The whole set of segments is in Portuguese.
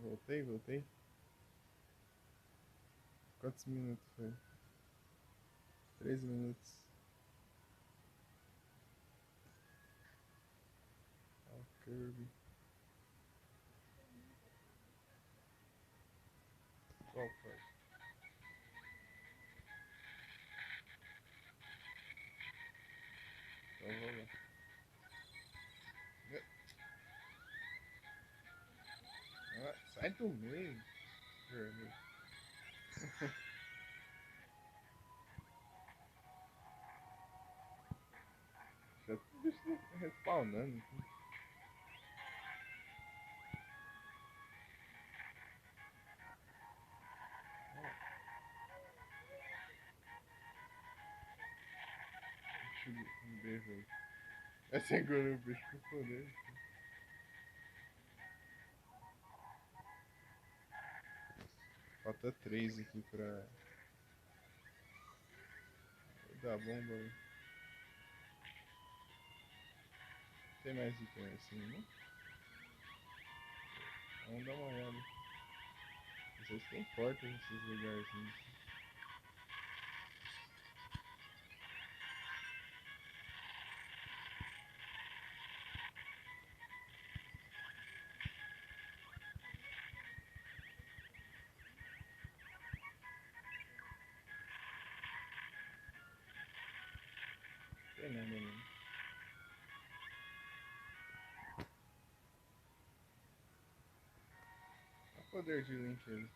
Voltei. Quantos minutos foi? 3 minutos. Ó, o Kirby. Qual foi? Então vou lá. Ah, sai do meio, Kirby. Já tô bicho respawnando aqui. Um beijo aí. É seguro o bicho com poder. Falta 3 aqui pra dar bomba aí. Tem mais item assim, né? Vamos dar uma olhada. Não sei se tem porta nesses lugarzinhos. Tem nada não. Olha o poder de Link ali.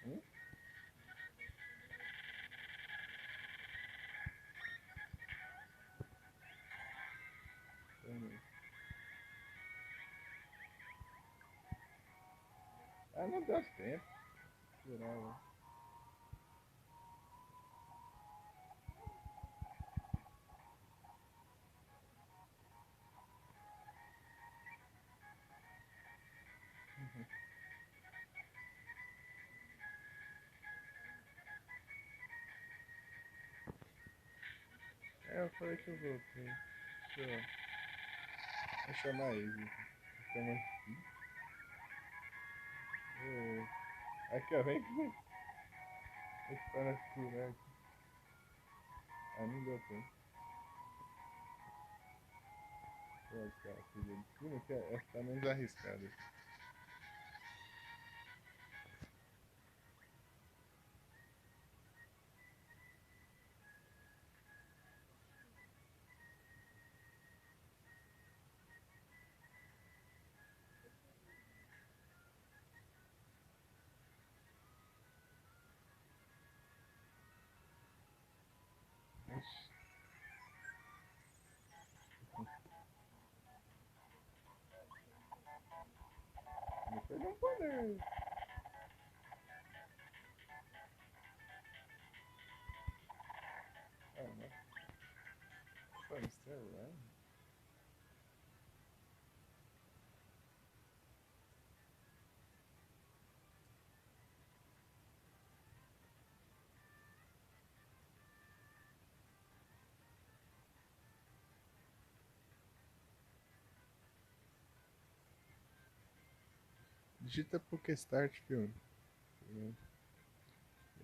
Hum? Também. Ah, não deu tempo. Jurava. É, eu falei que eu voltei. Deixa eu vou chamar ele. Tamo aqui. Aqui, ó, vem aqui. Para curar aqui. Ah, não deu tempo. Vou ficar aqui de cima, que é ficar menos arriscado. Ixi. Depois não poder. Ah, não. Pô, Mr. Ryan. Digita Pokestart, filho.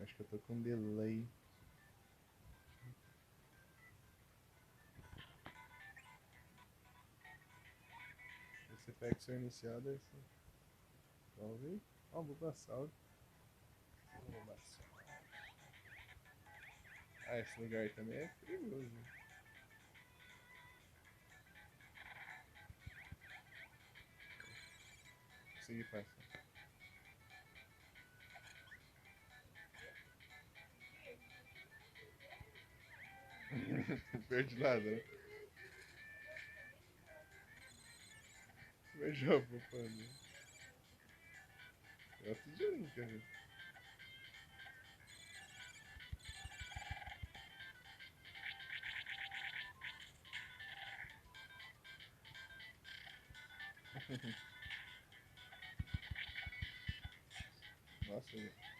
Acho que eu tô com delay. Você pega o seu inicial, daí você. Vamos ver. Ó, Bulbasaur. Ah, esse lugar também é perigoso. Consegui passar. Verde ladrão. Beijou pro pano. Gosto de Link, cara. Nossa.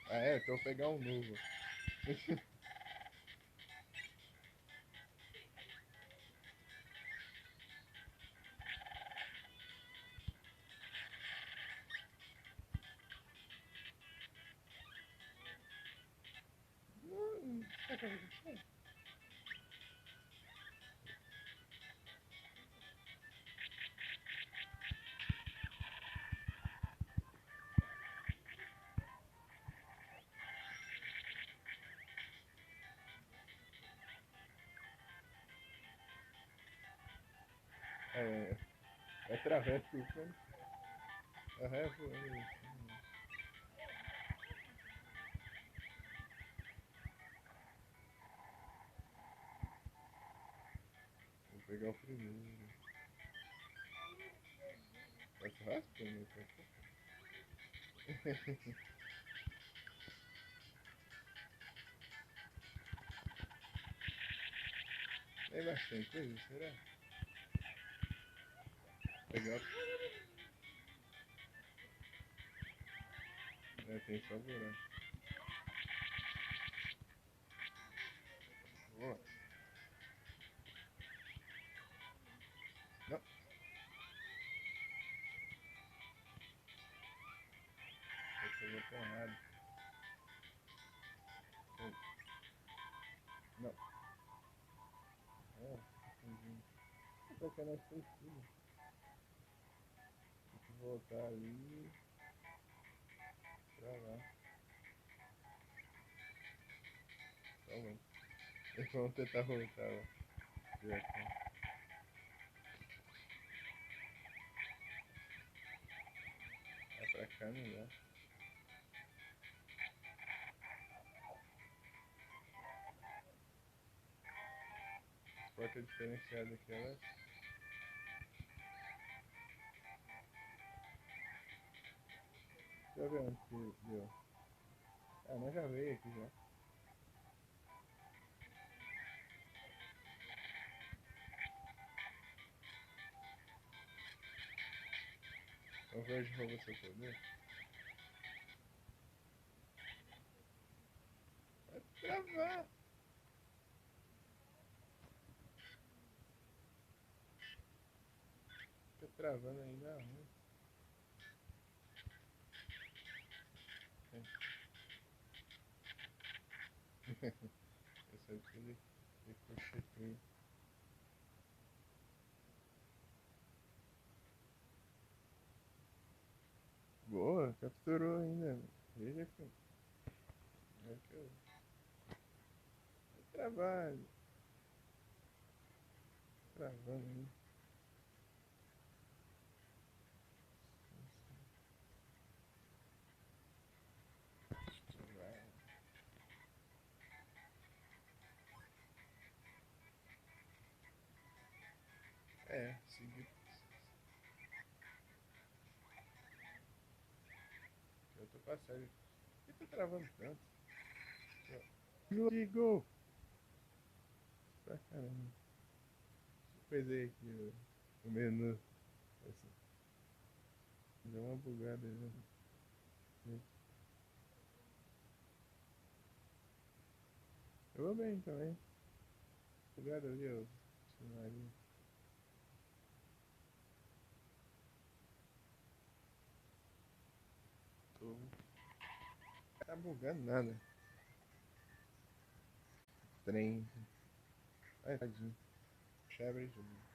Ah, é? Então eu vou pegar um novo. Não, tá acontecendo? É, é travesso, né? Aham, é voando. Vou pegar o primeiro. Tá churrasco, né? Tem bastante coisa, será? Pegar. É, tem só buraco. Boa. Não, eu peguei com errado. Não. É, entendi. Só que nós tem tudo. Tem que voltar ali pra lá. Tá bom. Vamos tentar voltar lá. Direto. Vai pra cá não dá. As portas diferenciadas aqui, elas. Deixa eu ver onde que deu. Ah, nós já veio aqui já. O verde roubou seu poder. Vai travar. Fica travando ainda ruim. Essa aqui ele ricocheteia. Boa, capturou ainda. Veja que. É que eu. Trabalho. Travando aí. É, seguir. Eu tô passando. Por que tá travando tanto? Ligou! Pra caramba. Coisei aqui o menu. Assim, deu uma bugada já. Eu vou bem também. Bugada ali, ó. Sinal. Tô. Tá bugando nada. Trem. Ai, tadinho. Chave de novo.